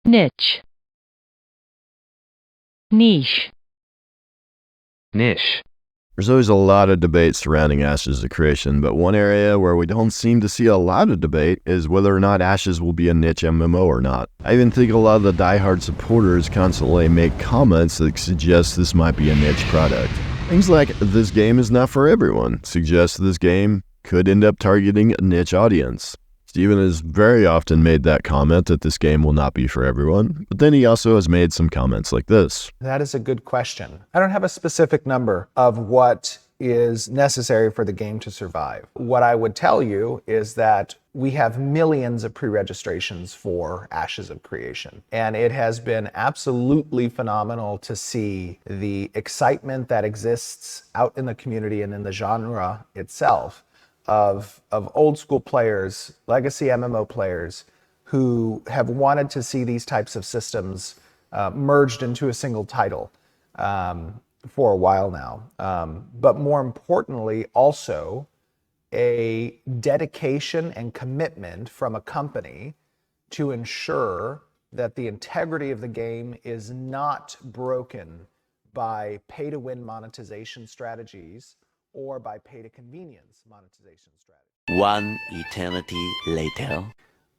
niche, niche, niche. There's always a lot of debate surrounding Ashes of Creation, but one area where we don't seem to see a lot of debate is whether or not Ashes will be a niche MMO or not. I even think a lot of the diehard supporters constantly make comments that suggest this might be a niche product. Things like, this game is not for everyone, suggest this game could end up targeting a niche audience. Steven has very often made that comment that this game will not be for everyone, but then he also has made some comments like this. That is a good question. I don't have a specific number of what is necessary for the game to survive. What I would tell you is that we have millions of pre-registrations for Ashes of Creation, and it has been absolutely phenomenal to see the excitement that exists out in the community and in the genre itself of old school players, legacy MMO players, who have wanted to see these types of systems merged into a single title for a while now. But more importantly, also a dedication and commitment from a company to ensure that the integrity of the game is not broken by pay-to-win monetization strategies or by pay-to-convenience monetization strategy. One eternity later.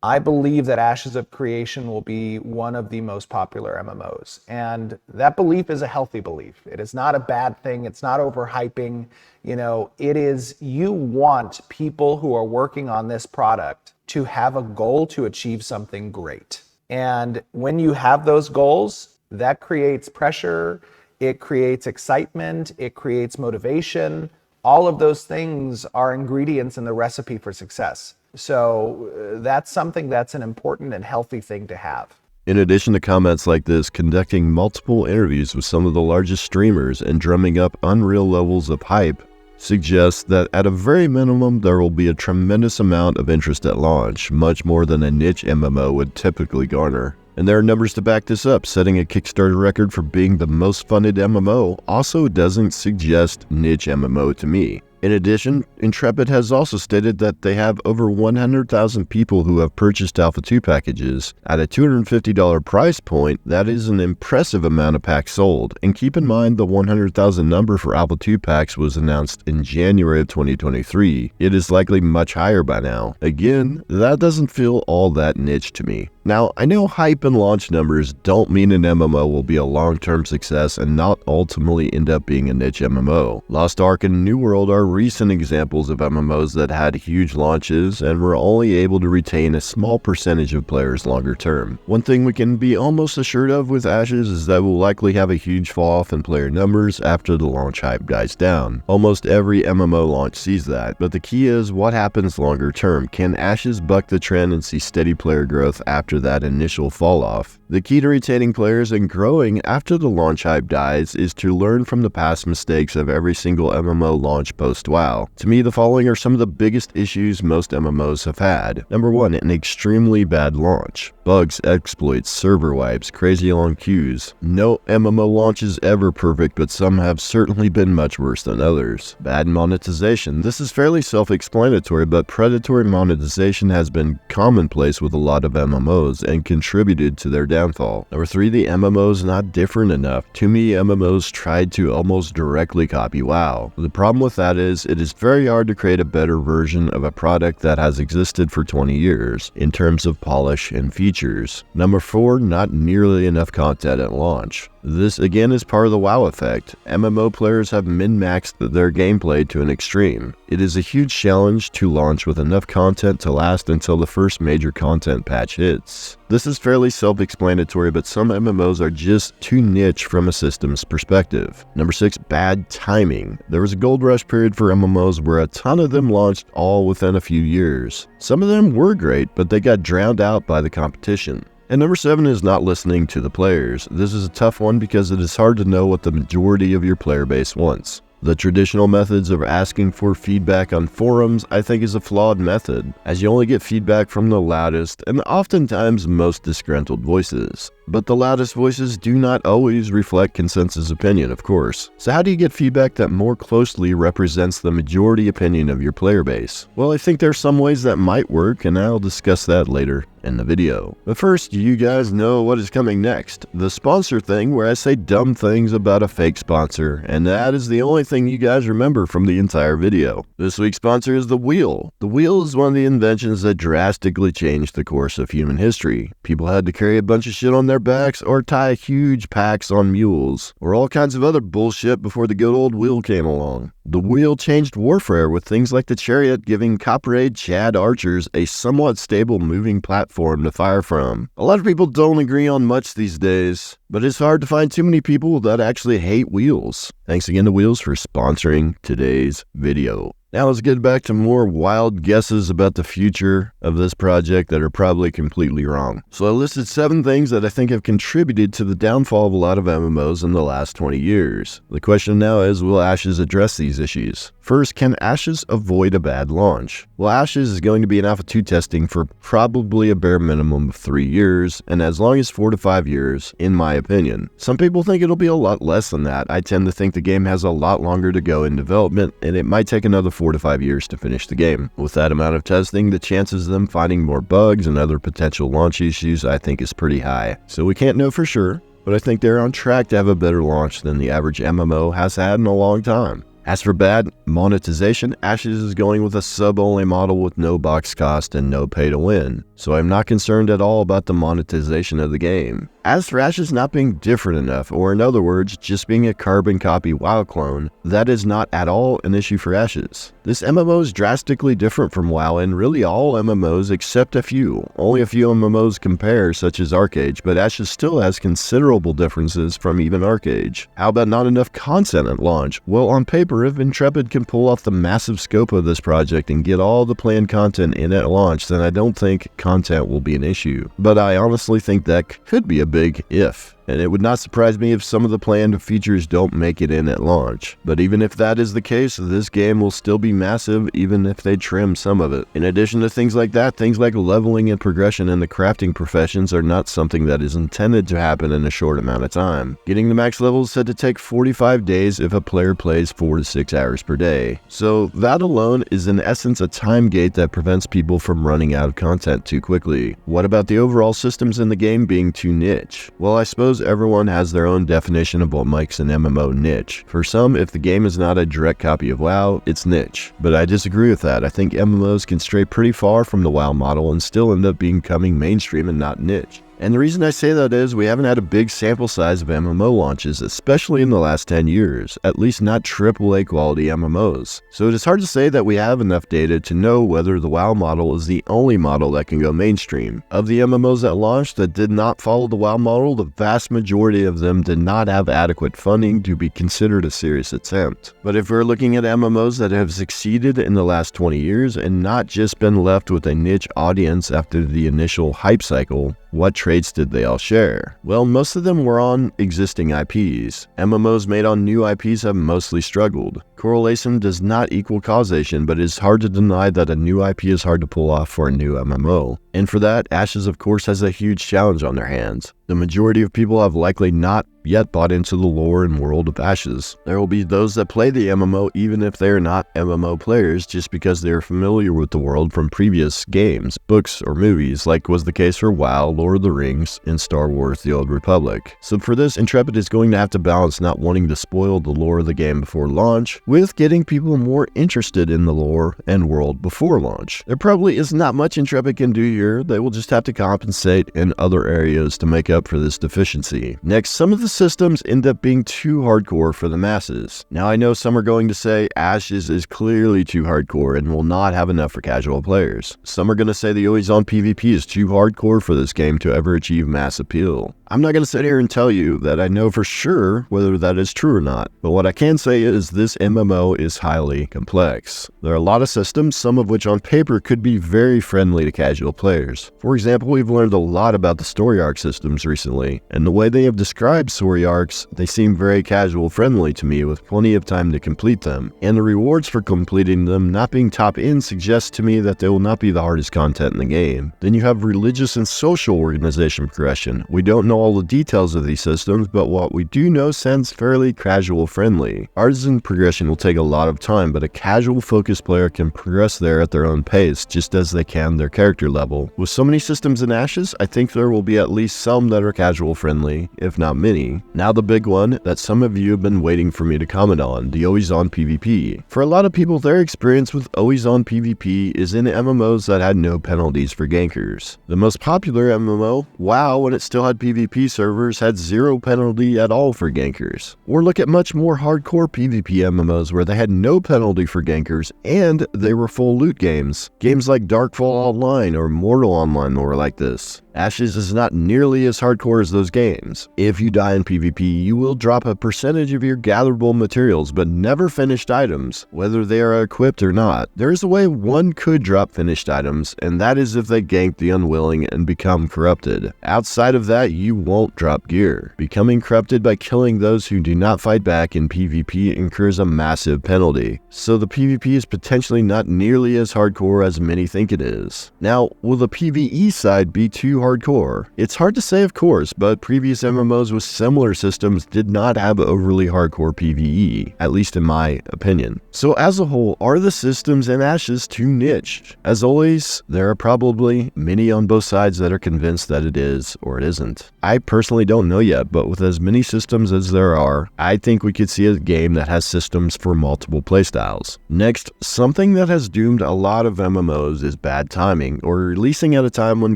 I believe that Ashes of Creation will be one of the most popular MMOs. And that belief is a healthy belief. It is not a bad thing. It's not overhyping. It is, you want people who are working on this product to have a goal to achieve something great. And when you have those goals, that creates pressure, it creates excitement, it creates motivation. All of those things are ingredients in the recipe for success. So that's something that's an important and healthy thing to have. In addition to comments like this, conducting multiple interviews with some of the largest streamers and drumming up unreal levels of hype suggests that at a very minimum there will be a tremendous amount of interest at launch, much more than a niche MMO would typically garner. And there are numbers to back this up. Setting a Kickstarter record for being the most funded MMO also doesn't suggest niche MMO to me. In addition, Intrepid has also stated that they have over 100,000 people who have purchased Alpha 2 packages. At a $250 price point, that is an impressive amount of packs sold. And keep in mind the 100,000 number for Alpha 2 packs was announced in January of 2023. It is likely much higher by now. Again, that doesn't feel all that niche to me. Now, I know hype and launch numbers don't mean an MMO will be a long-term success and not ultimately end up being a niche MMO. Lost Ark and New World are recent examples of MMOs that had huge launches and were only able to retain a small percentage of players longer term. One thing we can be almost assured of with Ashes is that we'll likely have a huge fall off in player numbers after the launch hype dies down. Almost every MMO launch sees that, but the key is what happens longer term. Can Ashes buck the trend and see steady player growth after that initial fall off? The key to retaining players and growing after the launch hype dies is to learn from the past mistakes of every single MMO launch post-WoW. To me, the following are some of the biggest issues most MMOs have had. Number 1, an extremely bad launch. Bugs, exploits, server wipes, crazy long queues. No MMO launch is ever perfect, but some have certainly been much worse than others. Bad monetization. This is fairly self-explanatory, but predatory monetization has been commonplace with a lot of MMOs and contributed to their downfall. Number 3, the MMO is not different enough. Too many MMOs tried to almost directly copy WoW. The problem with that is it is very hard to create a better version of a product that has existed for 20 years in terms of polish and features. Number 4, not nearly enough content at launch. This again is part of the WoW effect. MMO players have min-maxed their gameplay to an extreme. It is a huge challenge to launch with enough content to last until the first major content patch hits. This is fairly self-explanatory, but some MMOs are just too niche from a systems perspective. Number 6, bad timing. There was a gold rush period for MMOs where a ton of them launched all within a few years. Some of them were great, but they got drowned out by the competition. And number 7 is not listening to the players. This is a tough one because it is hard to know what the majority of your player base wants. The traditional methods of asking for feedback on forums I think is a flawed method, as you only get feedback from the loudest and oftentimes most disgruntled voices. But the loudest voices do not always reflect consensus opinion, of course. So how do you get feedback that more closely represents the majority opinion of your player base? Well, I think there are some ways that might work, and I'll discuss that later in the video. But first, you guys know what is coming next. The sponsor thing, where I say dumb things about a fake sponsor, and that is the only thing you guys remember from the entire video. This week's sponsor is the wheel. The wheel is one of the inventions that drastically changed the course of human history. People had to carry a bunch of shit on their backs or tie huge packs on mules, or all kinds of other bullshit before the good old wheel came along. The wheel changed warfare with things like the chariot, giving copperade Chad archers a somewhat stable moving platform to fire from. A lot of people don't agree on much these days, but it's hard to find too many people that actually hate wheels. Thanks again to Wheels for sponsoring today's video. Now let's get back to more wild guesses about the future of this project that are probably completely wrong. So I listed 7 things that I think have contributed to the downfall of a lot of MMOs in the last 20 years. The question now is, will Ashes address these issues? First, can Ashes avoid a bad launch? Well, Ashes is going to be in Alpha 2 testing for probably a bare minimum of 3 years, and as long as 4 to 5 years, in my opinion. Some people think it'll be a lot less than that. I tend to think the game has a lot longer to go in development, and it might take another 4 to 5 years to finish the game. With that amount of testing, the chances of them finding more bugs and other potential launch issues I think is pretty high. So we can't know for sure, but I think they're on track to have a better launch than the average MMO has had in a long time. As for bad monetization, Ashes is going with a sub-only model with no box cost and no pay to win, so I'm not concerned at all about the monetization of the game. As for Ashes not being different enough, or in other words, just being a carbon copy WoW clone, that is not at all an issue for Ashes. This MMO is drastically different from WoW and really all MMOs except a few. Only a few MMOs compare, such as ArcAge, but Ashes still has considerable differences from even ArcAge. How about not enough content at launch? Well, on paper, if Intrepid can pull off the massive scope of this project and get all the planned content in at launch, then I don't think content will be an issue. But I honestly think that could be a big if. And it would not surprise me if some of the planned features don't make it in at launch. But even if that is the case, this game will still be massive even if they trim some of it. In addition to things like that, things like leveling and progression in the crafting professions are not something that is intended to happen in a short amount of time. Getting the max level is said to take 45 days if a player plays 4 to 6 hours per day. So that alone is in essence a time gate that prevents people from running out of content too quickly. What about the overall systems in the game being too niche? Well, I suppose everyone has their own definition of what makes an MMO niche. For some, if the game is not a direct copy of WoW, it's niche. But I disagree with that. I think MMOs can stray pretty far from the WoW model and still end up becoming mainstream and not niche. And the reason I say that is we haven't had a big sample size of MMO launches, especially in the last 10 years, at least not AAA quality MMOs. So it is hard to say that we have enough data to know whether the WoW model is the only model that can go mainstream. Of the MMOs that launched that did not follow the WoW model, the vast majority of them did not have adequate funding to be considered a serious attempt. But if we're looking at MMOs that have succeeded in the last 20 years and not just been left with a niche audience after the initial hype cycle, what traits did they all share? Well, most of them were on existing IPs. MMOs made on new IPs have mostly struggled. Correlation does not equal causation, but it is hard to deny that a new IP is hard to pull off for a new MMO. And for that, Ashes of course has a huge challenge on their hands. The majority of people have likely not yet bought into the lore and world of Ashes. There will be those that play the MMO even if they are not MMO players just because they are familiar with the world from previous games, books, or movies, like was the case for WoW, Lord of the Rings, and Star Wars The Old Republic. So for this, Intrepid is going to have to balance not wanting to spoil the lore of the game before launch with getting people more interested in the lore and world before launch. There probably is not much Intrepid can do here. They will just have to compensate in other areas to make up for this deficiency. Next, some of the systems end up being too hardcore for the masses. Now I know some are going to say Ashes is clearly too hardcore and will not have enough for casual players. Some are going to say the always on PvP is too hardcore for this game to ever achieve mass appeal. I'm not going to sit here and tell you that I know for sure whether that is true or not, but what I can say is this MMO is highly complex. There are a lot of systems, some of which on paper could be very friendly to casual players. For example, we've learned a lot about the story arc systems recently, and the way they have described story arcs, they seem very casual friendly to me with plenty of time to complete them, and the rewards for completing them not being top end suggests to me that they will not be the hardest content in the game. Then you have religious and social organization progression. We don't know all the details of these systems, but what we do know sounds fairly casual friendly. Artisan progression will take a lot of time, but a casual focused player can progress there at their own pace, just as they can their character level. With so many systems in Ashes, I think there will be at least some that are casual friendly, if not many. Now the big one that some of you have been waiting for me to comment on, the always on PvP. For a lot of people, their experience with always on PvP is in MMOs that had no penalties for gankers. The most popular MMO, WoW, when it still had PvP servers, had zero penalty at all for gankers. Or look at much more hardcore PvP MMOs where they had no penalty for gankers and they were full loot games. Games like Darkfall Online or Mortal Online were like this. Ashes is not nearly as hardcore as those games. If you die in PvP, you will drop a percentage of your gatherable materials, but never finished items, whether they are equipped or not. There is a way one could drop finished items, and that is if they gank the unwilling and become corrupted. Outside of that, you won't drop gear. Becoming corrupted by killing those who do not fight back in PvP incurs a massive penalty, so the PvP is potentially not nearly as hardcore as many think it is. Now, will the PvE side be too hardcore? It's hard to say, of course, but previous MMOs with similar systems did not have overly hardcore PvE, at least in my opinion. So as a whole, are the systems in Ashes too niched? As always, there are probably many on both sides that are convinced that it is or it isn't. I personally don't know yet, but with as many systems as there are, I think we could see a game that has systems for multiple playstyles. Next, something that has doomed a lot of MMOs is bad timing, or releasing at a time when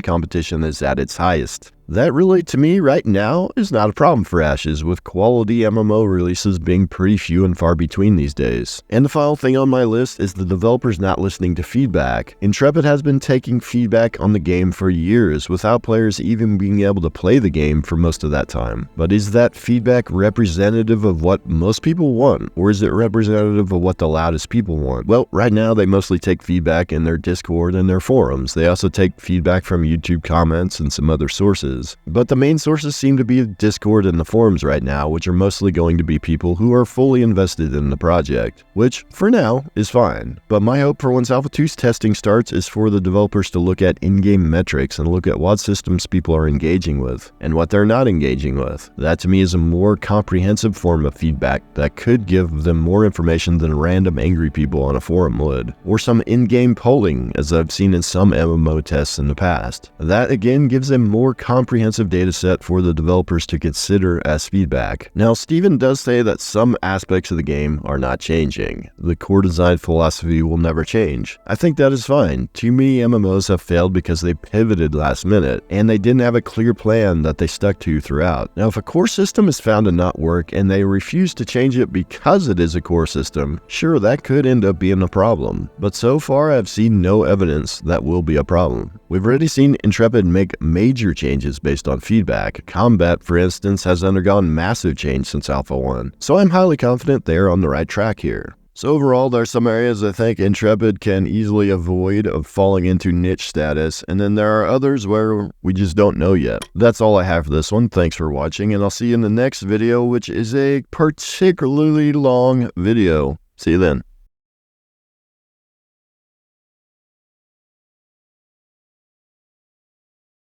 competition is at its highest. That really, to me, right now, is not a problem for Ashes, with quality MMO releases being pretty few and far between these days. And the final thing on my list is the developers not listening to feedback. Intrepid has been taking feedback on the game for years, without players even being able to play the game for most of that time. But is that feedback representative of what most people want, or is it representative of what the loudest people want? Well, right now, they mostly take feedback in their Discord and their forums. They also take feedback from YouTube comments and some other sources. But the main sources seem to be Discord and the forums right now, which are mostly going to be people who are fully invested in the project, which, for now, is fine. But my hope for once Alpha 2's testing starts is for the developers to look at in-game metrics and look at what systems people are engaging with, and what they're not engaging with. That to me is a more comprehensive form of feedback that could give them more information than random angry people on a forum would, or some in-game polling, as I've seen in some MMO tests in the past. That again gives them more comprehensive data set for the developers to consider as feedback. Now, Steven does say that some aspects of the game are not changing. The core design philosophy will never change. I think that is fine. Too many MMOs have failed because they pivoted last minute, and they didn't have a clear plan that they stuck to throughout. Now, if a core system is found to not work and they refuse to change it because it is a core system, sure, that could end up being a problem. But so far, I've seen no evidence that will be a problem. We've already seen Intrepid make major changes based on feedback. Combat, for instance, has undergone massive change since Alpha 1, so I'm highly confident they're on the right track here. So overall, there are some areas I think Intrepid can easily avoid of falling into niche status, and then there are others where we just don't know yet. That's all I have for this one. Thanks for watching, and I'll see you in the next video, which is a particularly long video. See you then.